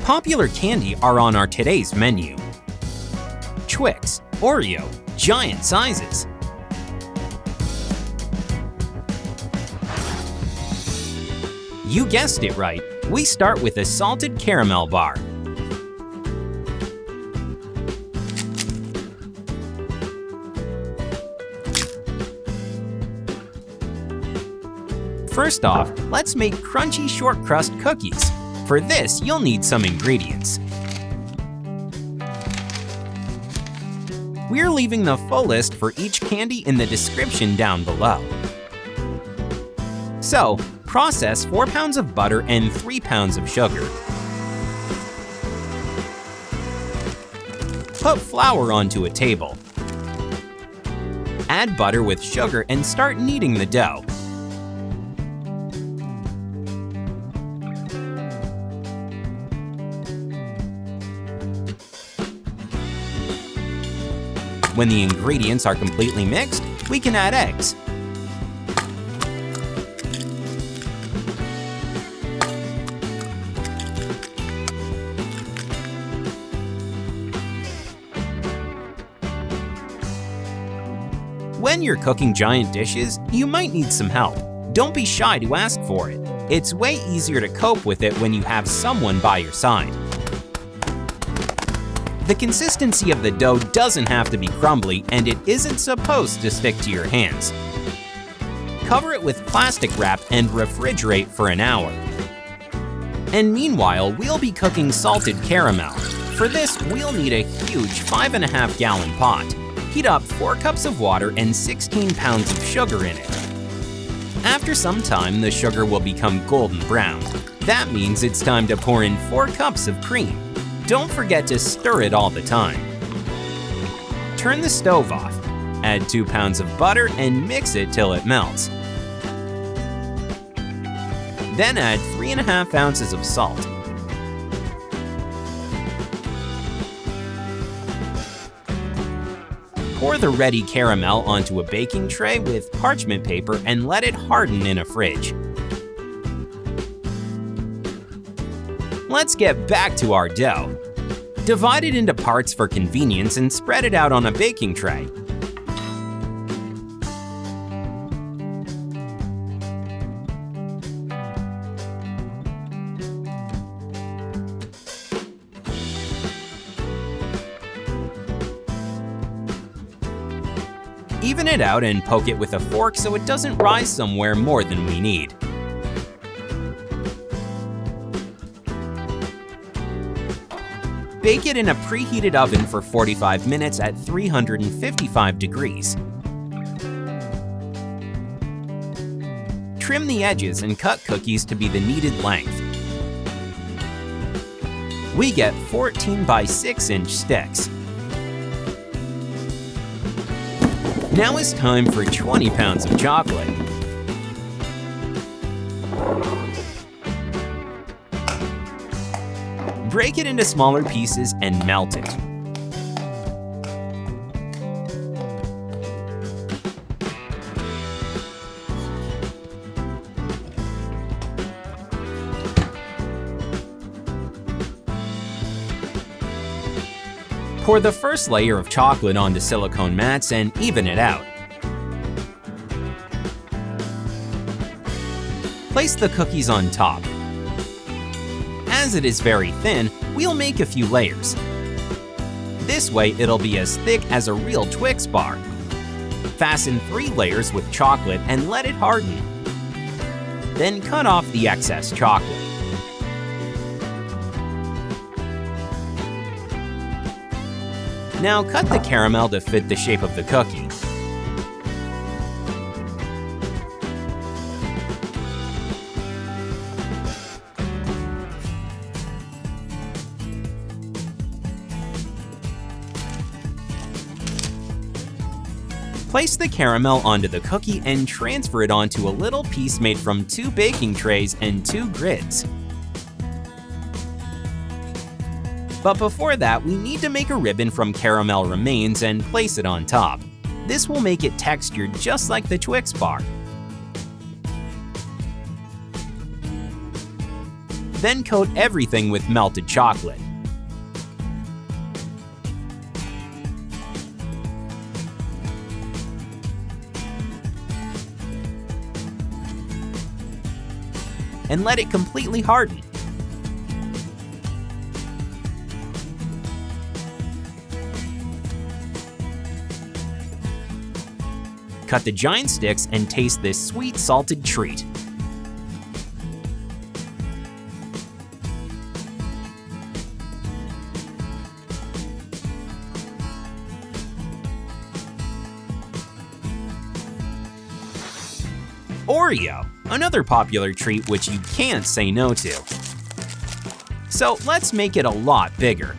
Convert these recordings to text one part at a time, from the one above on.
Popular candy are on our today's menu. Twix, Oreo, giant sizes. You guessed it right, we start with a salted caramel bar. First off, let's make crunchy short crust cookies. For this, you'll need some ingredients. We're leaving the full list for each candy in the description down below. So, process 4 pounds of butter and 3 pounds of sugar. Put flour onto a table. Add butter with sugar and start kneading the dough. When the ingredients are completely mixed, we can add eggs. When you're cooking giant dishes, you might need some help. Don't be shy to ask for it. It's way easier to cope with it when you have someone by your side. The consistency of the dough doesn't have to be crumbly, and it isn't supposed to stick to your hands. Cover it with plastic wrap and refrigerate for an hour. And meanwhile, we'll be cooking salted caramel. For this, we'll need a huge 5.5-gallon pot. Heat up 4 cups of water and 16 pounds of sugar in it. After some time, the sugar will become golden brown. That means it's time to pour in 4 cups of cream. Don't forget to stir it all the time. Turn the stove off. Add 2 pounds of butter and mix it till it melts. Then add 3.5 ounces of salt. Pour the ready caramel onto a baking tray with parchment paper and let it harden in a fridge. Let's get back to our dough. Divide it into parts for convenience and spread it out on a baking tray. Even it out and poke it with a fork so it doesn't rise somewhere more than we need. Bake it in a preheated oven for 45 minutes at 355 degrees. Trim the edges and cut cookies to be the needed length. We get 14 by 6-inch sticks. Now it's time for 20 pounds of chocolate. Break it into smaller pieces and melt it. Pour the first layer of chocolate onto silicone mats and even it out. Place the cookies on top. As it is very thin, we'll make a few layers. This way, it'll be as thick as a real Twix bar. Fasten 3 layers with chocolate and let it harden. Then cut off the excess chocolate. Now cut the caramel to fit the shape of the cookie. Place the caramel onto the cookie and transfer it onto a little piece made from 2 baking trays and 2 grids. But before that, we need to make a ribbon from caramel remains and place it on top. This will make it textured just like the Twix bar. Then coat everything with melted chocolate. And let it completely harden. Cut the giant sticks and taste this sweet salted treat. Oreo, another popular treat which you can't say no to. So let's make it a lot bigger.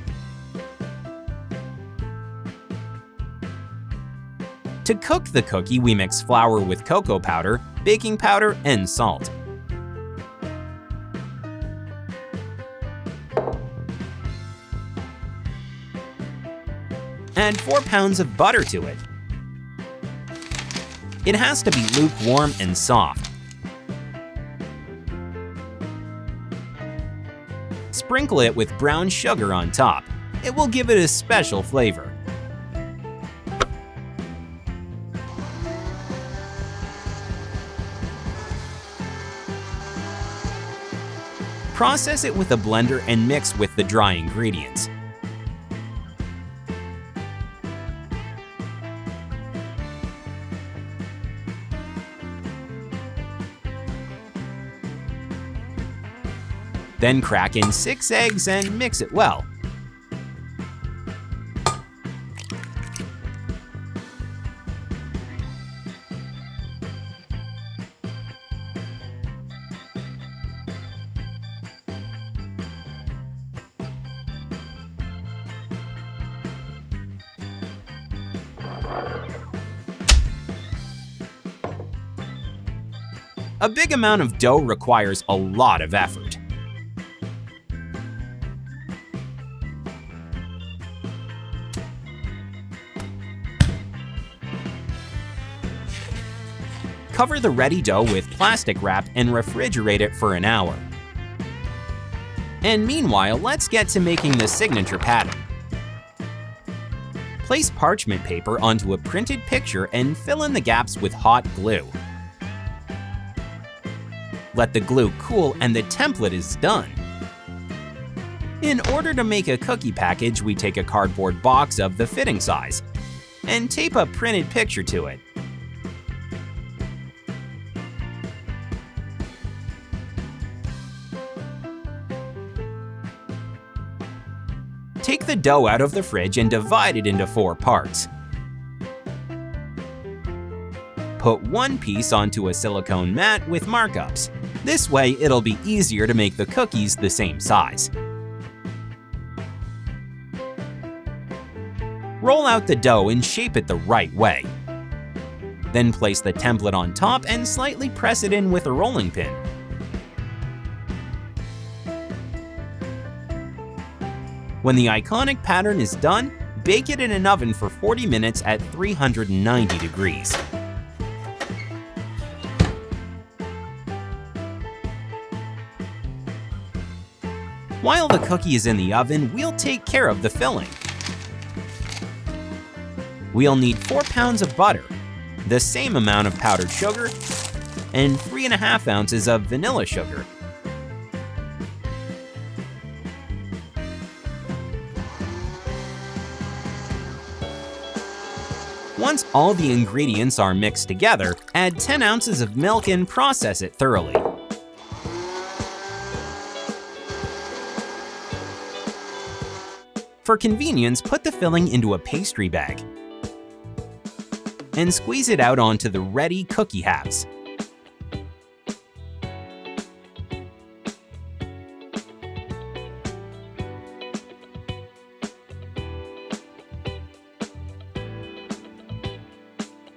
To cook the cookie, we mix flour with cocoa powder, baking powder, and salt. Add 4 pounds of butter to it. It has to be lukewarm and soft. Sprinkle it with brown sugar on top. It will give it a special flavor. Process it with a blender and mix with the dry ingredients. Then crack in 6 eggs and mix it well. A big amount of dough requires a lot of effort. Cover the ready dough with plastic wrap and refrigerate it for an hour. And meanwhile, let's get to making the signature pattern. Place parchment paper onto a printed picture and fill in the gaps with hot glue. Let the glue cool and the template is done. In order to make a cookie package, we take a cardboard box of the fitting size and tape a printed picture to it. Take the dough out of the fridge and divide it into 4 parts. Put one piece onto a silicone mat with markups. This way, it'll be easier to make the cookies the same size. Roll out the dough and shape it the right way. Then place the template on top and slightly press it in with a rolling pin. When the iconic pattern is done, bake it in an oven for 40 minutes at 390 degrees. While the cookie is in the oven, we'll take care of the filling. We'll need 4 pounds of butter, the same amount of powdered sugar, and 3½ ounces of vanilla sugar. Once all the ingredients are mixed together, add 10 ounces of milk and process it thoroughly. For convenience, put the filling into a pastry bag and squeeze it out onto the ready cookie halves.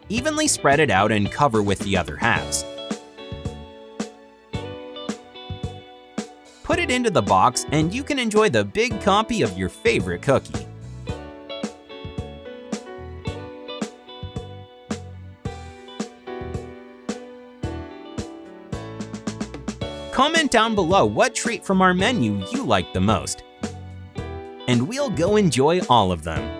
Evenly spread it out and cover with the other halves. Put it into the box and you can enjoy the big copy of your favorite cookie. Comment down below what treat from our menu you like the most, and we'll go enjoy all of them.